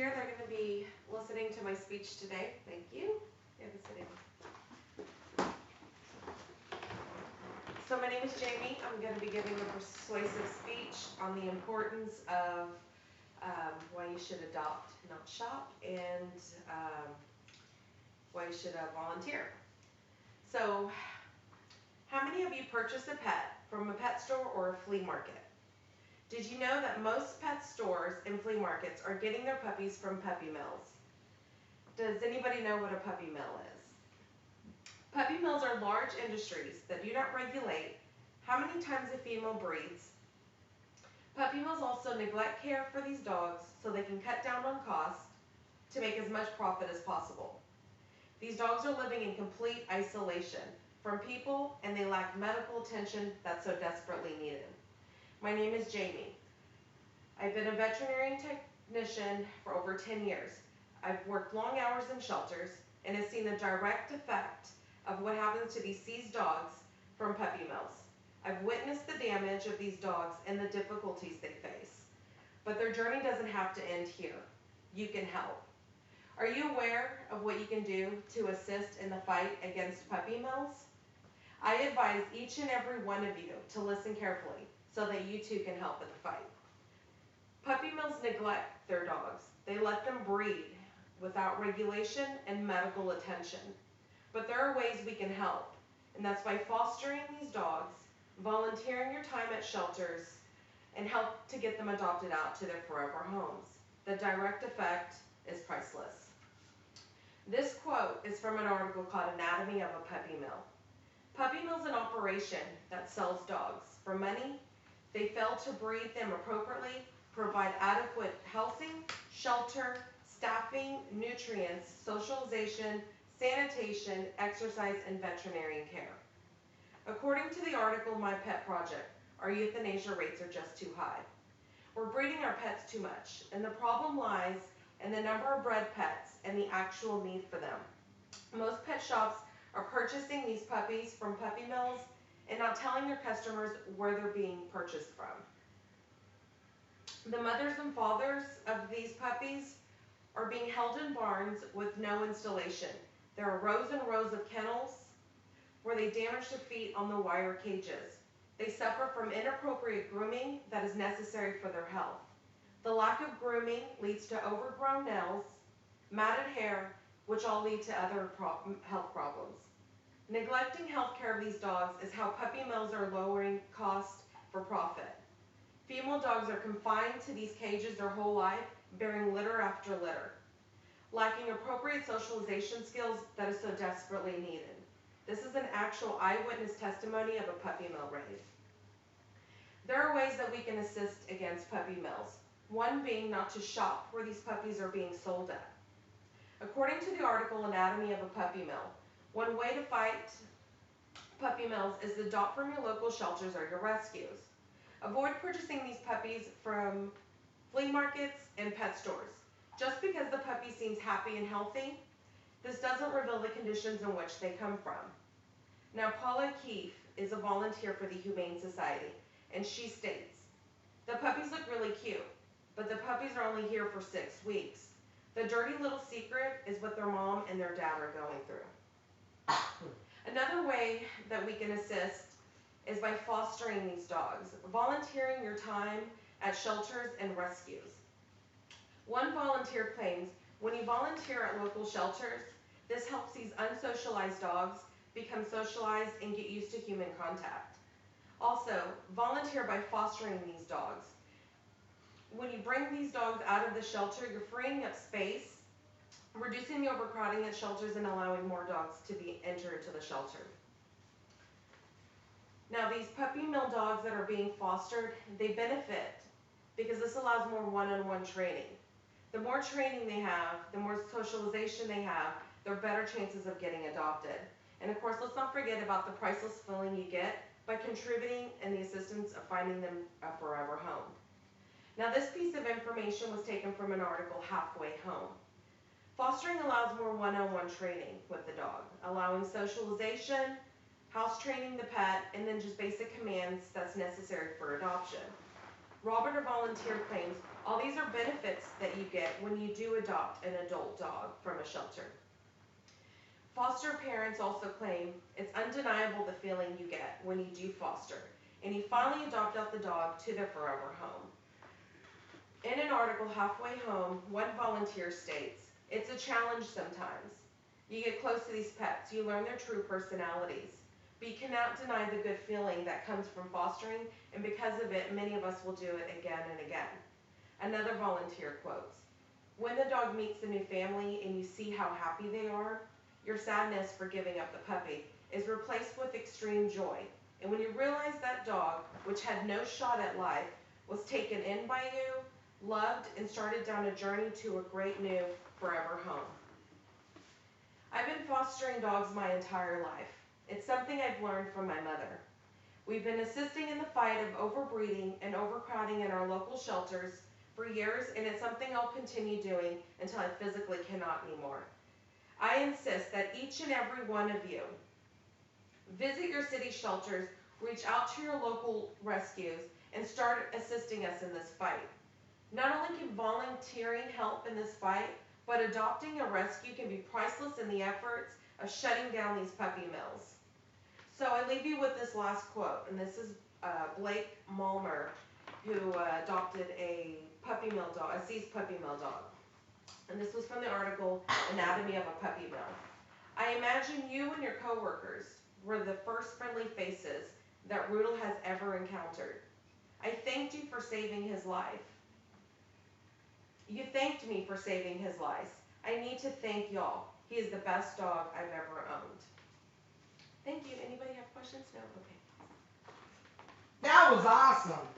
here. They're going to be listening to my speech today. Thank you. You have a sitting. So my name is Jamie. I'm going to be giving a persuasive speech on the importance of why you should adopt, not shop, and why you should volunteer. So how many of you purchase a pet from a pet store or a flea market? Did you know that most pet stores and flea markets are getting their puppies from puppy mills? Does anybody know what a puppy mill is? Puppy mills are large industries that do not regulate how many times a female breeds. Puppy mills also neglect care for these dogs so they can cut down on costs to make as much profit as possible. These dogs are living in complete isolation from people, and they lack medical attention that's so desperately needed. My name is Jamie. I've been a veterinarian technician for over 10 years. I've worked long hours in shelters and have seen the direct effect of what happens to these seized dogs from puppy mills. I've witnessed the damage of these dogs and the difficulties they face. But their journey doesn't have to end here. You can help. Are you aware of what you can do to assist in the fight against puppy mills? I advise each and every one of you to listen carefully so that you too can help in the fight. Puppy mills neglect their dogs. They let them breed without regulation and medical attention. But there are ways we can help, and that's by fostering these dogs, volunteering your time at shelters, and help to get them adopted out to their forever homes. The direct effect is priceless. This quote is from an article called Anatomy of a Puppy Mill. Puppy mill's an operation that sells dogs for money. They fail to breed them appropriately, provide adequate housing, shelter, staffing, nutrients, socialization, sanitation, exercise, and veterinarian care. According to the article My Pet Project, our euthanasia rates are just too high. We're breeding our pets too much, and the problem lies in the number of bred pets and the actual need for them. Most pet shops are purchasing these puppies from puppy mills and not telling their customers where they're being purchased from. The mothers and fathers of these puppies are being held in barns with no installation. There are rows and rows of kennels where they damage their feet on the wire cages. They suffer from inappropriate grooming that is necessary for their health. The lack of grooming leads to overgrown nails, matted hair, which all lead to other health problems. Neglecting health care of these dogs is how puppy mills are lowering costs for profit. Female dogs are confined to these cages their whole life, bearing litter after litter, lacking appropriate socialization skills that is so desperately needed. This is an actual eyewitness testimony of a puppy mill raid. There are ways that we can assist against puppy mills, one being not to shop where these puppies are being sold at. According to the article Anatomy of a Puppy Mill, one way to fight puppy mills is to adopt from your local shelters or your rescues. Avoid purchasing these puppies from flea markets and pet stores. Just because the puppy seems happy and healthy, this doesn't reveal the conditions in which they come from. Now, Paula Keefe is a volunteer for the Humane Society, and she states, "The puppies look really cute, but the puppies are only here for 6 weeks. The dirty little secret is what their mom and their dad are going through." Another way that we can assist is by fostering these dogs, volunteering your time at shelters and rescues. One volunteer claims when you volunteer at local shelters, this helps these unsocialized dogs become socialized and get used to human contact. Also, volunteer by fostering these dogs. When you bring these dogs out of the shelter, you're freeing up space, reducing the overcrowding at shelters, and allowing more dogs to enter into the shelter. Now, these puppy mill dogs that are being fostered, they benefit because this allows more one-on-one training. The more training they have, the more socialization they have, the better chances of getting adopted. And of course, let's not forget about the priceless feeling you get by contributing and the assistance of finding them a forever home. Now, this piece of information was taken from an article, Halfway Home. Fostering allows more one-on-one training with the dog, allowing socialization, house training the pet, and then just basic commands that's necessary for adoption. Robert, a volunteer, claims all these are benefits that you get when you do adopt an adult dog from a shelter. Foster parents also claim it's undeniable the feeling you get when you do foster and you finally adopt out the dog to their forever home. In an article, Halfway Home, one volunteer states, "It's a challenge sometimes. You get close to these pets, you learn their true personalities, but you cannot deny the good feeling that comes from fostering, and because of it, many of us will do it again and again." Another volunteer quotes, "When the dog meets the new family and you see how happy they are, your sadness for giving up the puppy is replaced with extreme joy. And when you realize that dog, which had no shot at life, was taken in by you, loved, and started down a journey to a great new forever home." I've been fostering dogs my entire life. It's something I've learned from my mother. We've been assisting in the fight of overbreeding and overcrowding in our local shelters for years, and it's something I'll continue doing until I physically cannot anymore. I insist that each and every one of you visit your city shelters, reach out to your local rescues, and start assisting us in this fight. Not only can volunteering help in this fight, but adopting a rescue can be priceless in the efforts of shutting down these puppy mills. So I leave you with this last quote, and this is Blake Malmer, who adopted a puppy mill dog, a seized puppy mill dog. And this was from the article, Anatomy of a Puppy Mill. "I imagine you and your coworkers were the first friendly faces that Rudel has ever encountered. I thanked you for saving his life. You thanked me for saving his life. I need to thank y'all. He is the best dog I've ever owned." Thank you. Anybody have questions? No? Okay. That was awesome.